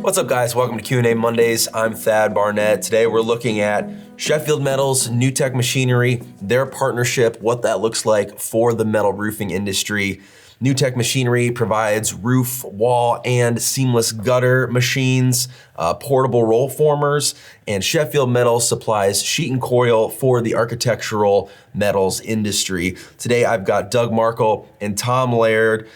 What's up, guys? Welcome to Q&A Mondays. I'm Thad Barnette. Today we're looking at Sheffield Metals, New Tech Machinery, their partnership, what that looks like for the metal roofing industry. New Tech Machinery provides roof, wall, and seamless gutter machines, portable roll formers, and Sheffield Metals supplies sheet and coil for the architectural metals industry. Today I've got Doug Markle and Tom Laird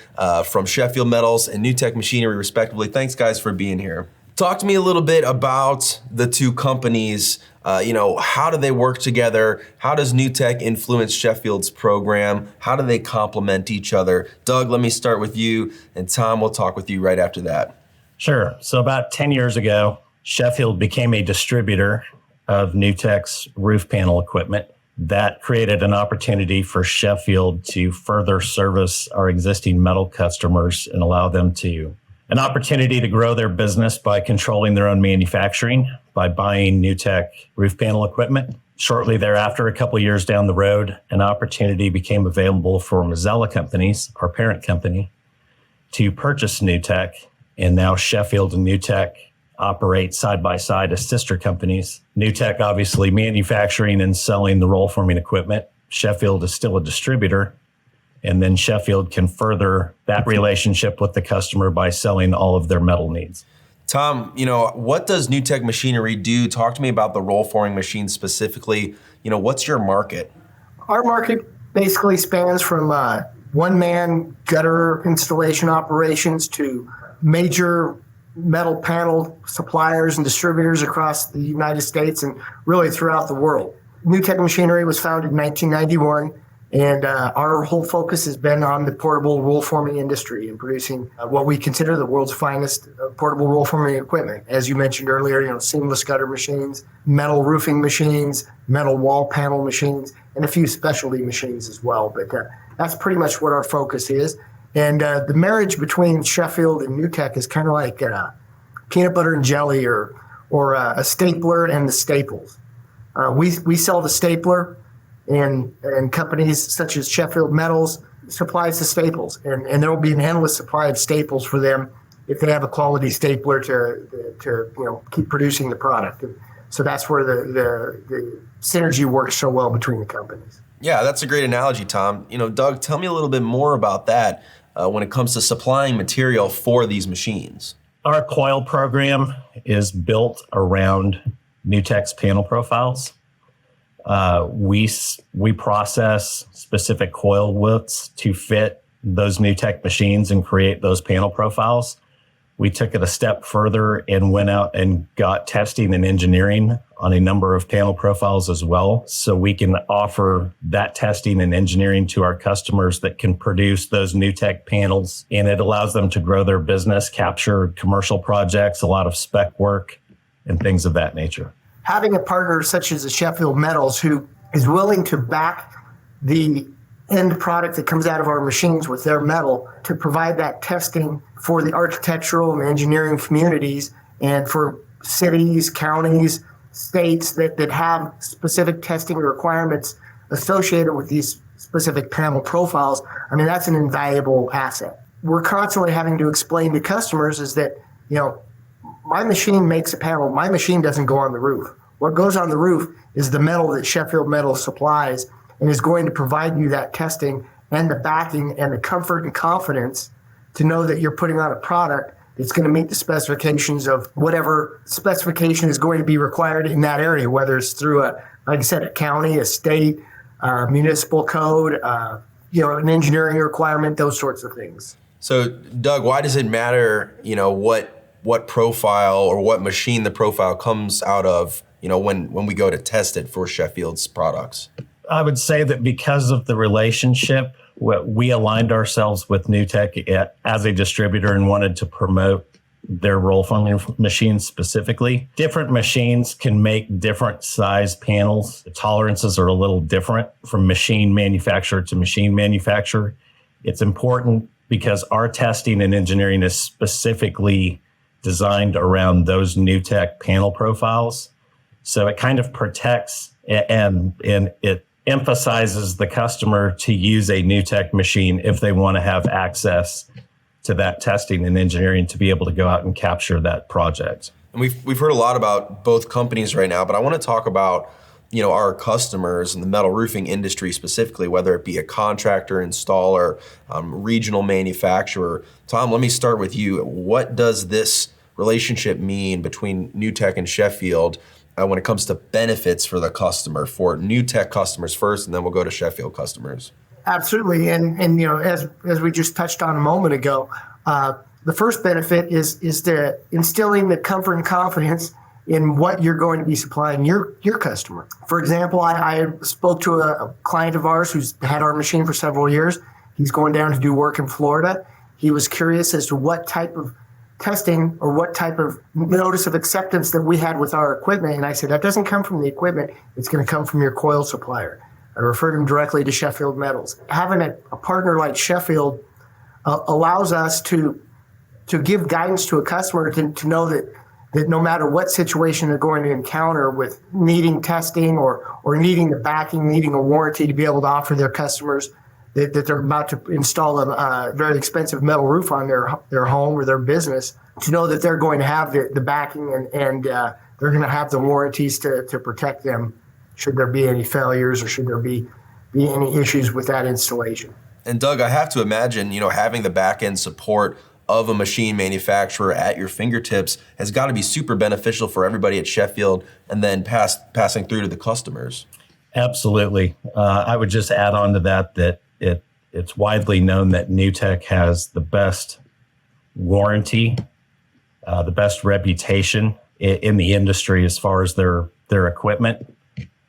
from Sheffield Metals and New Tech Machinery, respectively. Thanks, guys, for being here. Talk to me a little bit about the two companies. How do they work together? How does New Tech influence Sheffield's program? How do they complement each other? Doug, let me start with you, and Tom, we'll talk with you right after that. Sure. So about 10 years ago, Sheffield became a distributor of New Tech's roof panel equipment. That created an opportunity for Sheffield to further service our existing metal customers and allow them an opportunity to grow their business by controlling their own manufacturing, by buying New Tech roof panel equipment. Shortly thereafter, a couple of years down the road, an opportunity became available for Mazzella Companies, our parent company, to purchase New Tech. And now Sheffield and New Tech operate side by side as sister companies. New Tech obviously manufacturing and selling the roll forming equipment. Sheffield is still a distributor. And then Sheffield can further that relationship with the customer by selling all of their metal needs. Tom, what does New Tech Machinery do? Talk to me about the roll forming machine specifically. What's your market? Our market basically spans from one-man gutter installation operations to major metal panel suppliers and distributors across the United States and really throughout the world. New Tech Machinery was founded in 1991. And our whole focus has been on the portable roll forming industry and producing what we consider the world's finest portable roll forming equipment. As you mentioned earlier, seamless gutter machines, metal roofing machines, metal wall panel machines, and a few specialty machines as well. But that's pretty much what our focus is. And the marriage between Sheffield and New Tech is kind of like peanut butter and jelly or a stapler and the staples. We sell the stapler. And companies such as Sheffield Metals supplies the staples, and there will be an endless supply of staples for them if they have a quality stapler to keep producing the product. And so that's where the synergy works so well between the companies. Yeah, that's a great analogy, Tom. Doug, tell me a little bit more about that when it comes to supplying material for these machines. Our coil program is built around New Tech's panel profiles. We process specific coil widths to fit those New Tech machines and create those panel profiles. We took it a step further and went out and got testing and engineering on a number of panel profiles as well. So we can offer that testing and engineering to our customers that can produce those New Tech panels. And it allows them to grow their business, capture commercial projects, a lot of spec work and things of that nature. Having a partner such as Sheffield Metals who is willing to back the end product that comes out of our machines with their metal to provide that testing for the architectural and engineering communities and for cities, counties, states that have specific testing requirements associated with these specific panel profiles, that's an invaluable asset. We're constantly having to explain to customers is that, my machine makes a panel. My machine doesn't go on the roof. What goes on the roof is the metal that Sheffield Metals supplies and is going to provide you that testing and the backing and the comfort and confidence to know that you're putting on a product that's going to meet the specifications of whatever specification is going to be required in that area, whether it's through a county, a state, municipal code, an engineering requirement, those sorts of things. So, Doug, why does it matter, what profile or what machine the profile comes out of, when we go to test it for Sheffield's products? I would say that because of the relationship, we aligned ourselves with New Tech as a distributor and wanted to promote their roll forming machines specifically. Different machines can make different size panels. The tolerances are a little different from machine manufacturer to machine manufacturer. It's important because our testing and engineering is specifically designed around those New Tech panel profiles. So it kind of protects and it emphasizes the customer to use a New Tech machine if they want to have access to that testing and engineering to be able to go out and capture that project. And we've heard a lot about both companies right now, but I want to talk about our customers in the metal roofing industry specifically, whether it be a contractor, installer, regional manufacturer. Tom, let me start with you. What does this relationship mean between New Tech and Sheffield when it comes to benefits for the customer, for New Tech customers first, and then we'll go to Sheffield customers? Absolutely, and as we just touched on a moment ago, the first benefit is the instilling the comfort and confidence in what you're going to be supplying your customer. For example, I spoke to a client of ours who's had our machine for several years. He's going down to do work in Florida. He was curious as to what type of testing or what type of notice of acceptance that we had with our equipment. And I said, that doesn't come from the equipment. It's going to come from your coil supplier. I referred him directly to Sheffield Metals. Having a partner like Sheffield allows us to give guidance to a customer to know that no matter what situation they're going to encounter with needing testing or needing the backing, needing a warranty to be able to offer their customers that they're about to install a very expensive metal roof on their home or their business, to know that they're going to have the backing and they're going to have the warranties to protect them should there be any failures or should there be any issues with that installation. And Doug, I have to imagine, having the back end support of a machine manufacturer at your fingertips has got to be super beneficial for everybody at Sheffield, and then passing through to the customers. Absolutely. I would just add on to that it's widely known that New Tech has the best warranty, the best reputation in the industry as far as their equipment.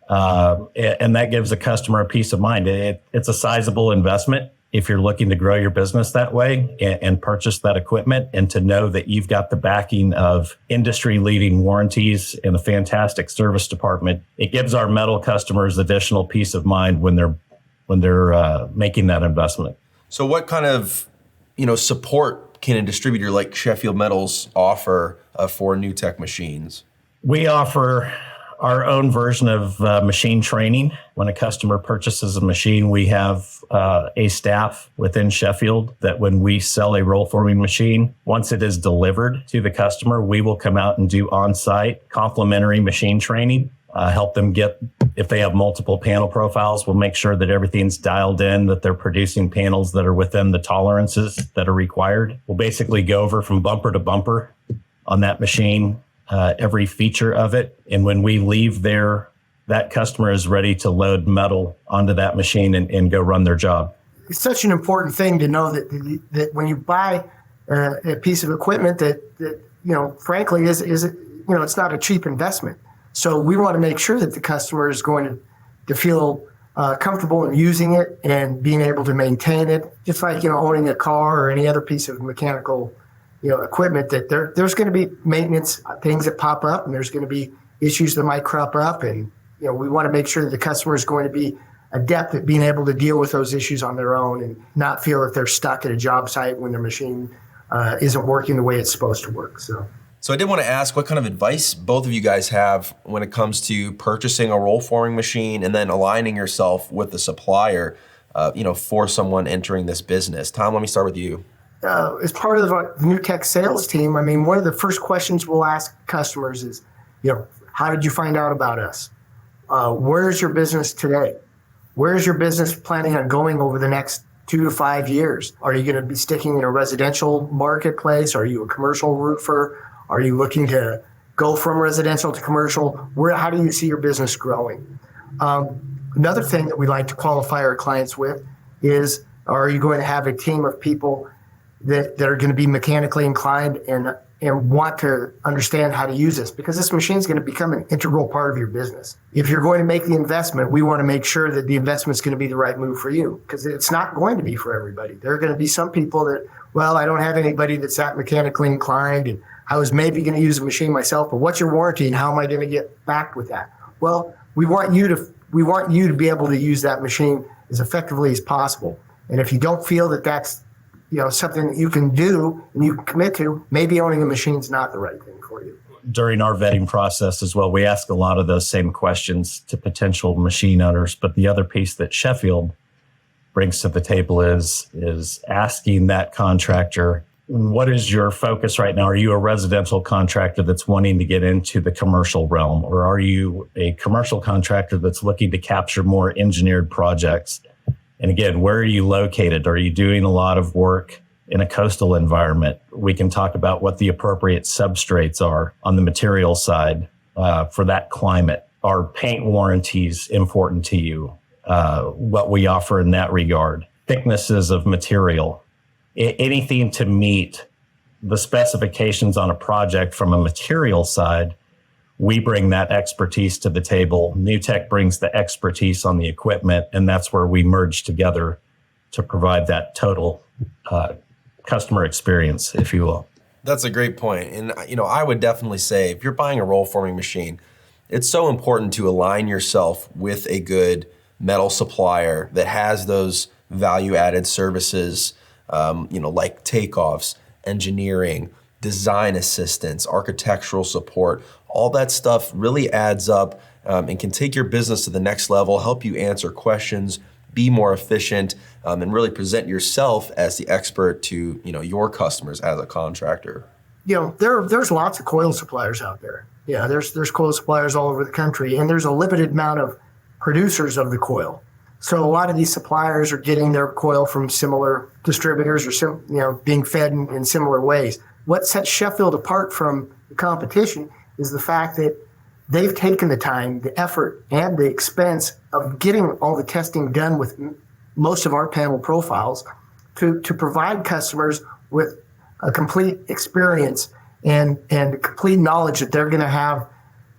And that gives the customer a peace of mind. It's a sizable investment if you're looking to grow your business that way and purchase that equipment, and to know that you've got the backing of industry-leading warranties and a fantastic service department. It gives our metal customers additional peace of mind when they're making that investment. So what kind of support can a distributor like Sheffield Metals offer for New Tech machines? We offer our own version of machine training. When a customer purchases a machine, we have a staff within Sheffield that when we sell a roll forming machine, once it is delivered to the customer, we will come out and do on-site complimentary machine training, help them get, if they have multiple panel profiles, we'll make sure that everything's dialed in, that they're producing panels that are within the tolerances that are required. We'll basically go over from bumper to bumper on that machine, every feature of it. And when we leave there, that customer is ready to load metal onto that machine and go run their job. It's such an important thing to know that when you buy a piece of equipment that frankly is it's not a cheap investment. So we want to make sure that the customer is going to feel comfortable in using it and being able to maintain it, just like owning a car or any other piece of mechanical equipment, that there's going to be maintenance things that pop up, and there's going to be issues that might crop up, and we want to make sure that the customer is going to be adept at being able to deal with those issues on their own and not feel that they're stuck at a job site when their machine isn't working the way it's supposed to work. So I did want to ask what kind of advice both of you guys have when it comes to purchasing a roll forming machine and then aligning yourself with the supplier, for someone entering this business. Tom, let me start with you. As part of the New Tech sales team, one of the first questions we'll ask customers is, how did you find out about us? Where's your business today? Where's your business planning on going over the next 2 to 5 years? Are you going to be sticking in a residential marketplace? Are you a commercial roofer? Are you looking to go from residential to commercial? How do you see your business growing? Another thing that we like to qualify our clients with is, are you going to have a team of people that are going to be mechanically inclined and want to understand how to use this? Because this machine is going to become an integral part of your business. If you're going to make the investment, we want to make sure that the investment is going to be the right move for you, because it's not going to be for everybody. There are going to be some people that, I don't have anybody that's that mechanically inclined, and I was maybe going to use a machine myself, but what's your warranty and how am I going to get back with that? Well, we want you to be able to use that machine as effectively as possible. And if you don't feel that that's something that you can do and you can commit to, maybe owning a machine is not the right thing for you. During our vetting process as well, we ask a lot of those same questions to potential machine owners. But the other piece that Sheffield brings to the table is asking that contractor, what is your focus right now? Are you a residential contractor that's wanting to get into the commercial realm? Or are you a commercial contractor that's looking to capture more engineered projects? And again, where are you located? Are you doing a lot of work in a coastal environment? We can talk about what the appropriate substrates are on the material side for that climate. Are paint warranties important to you? What we offer in that regard, thicknesses of material, anything to meet the specifications on a project from a material side. We bring that expertise to the table. NewTek brings the expertise on the equipment, and that's where we merge together to provide that total customer experience, if you will. That's a great point. And, I would definitely say if you're buying a roll forming machine, it's so important to align yourself with a good metal supplier that has those value added services, like takeoffs, engineering, design assistance, architectural support. All that stuff really adds up and can take your business to the next level, help you answer questions, be more efficient, and really present yourself as the expert to your customers as a contractor. There's lots of coil suppliers out there. Yeah, there's coil suppliers all over the country, and there's a limited amount of producers of the coil. So a lot of these suppliers are getting their coil from similar distributors or being fed in similar ways. What sets Sheffield apart from the competition is the fact that they've taken the time, the effort, and the expense of getting all the testing done with most of our panel profiles to provide customers with a complete experience and complete knowledge that they're going to have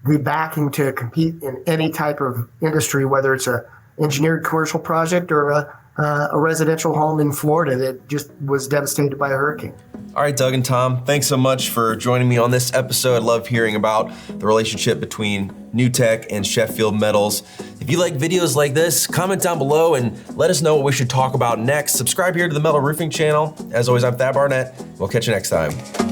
the backing to compete in any type of industry, whether it's a engineered commercial project or a residential home in Florida that just was devastated by a hurricane. All right, Doug and Tom, thanks so much for joining me on this episode. I love hearing about the relationship between NewTek and Sheffield Metals. If you like videos like this, comment down below and let us know what we should talk about next. Subscribe here to the Metal Roofing channel. As always, I'm Thad Barnette. We'll catch you next time.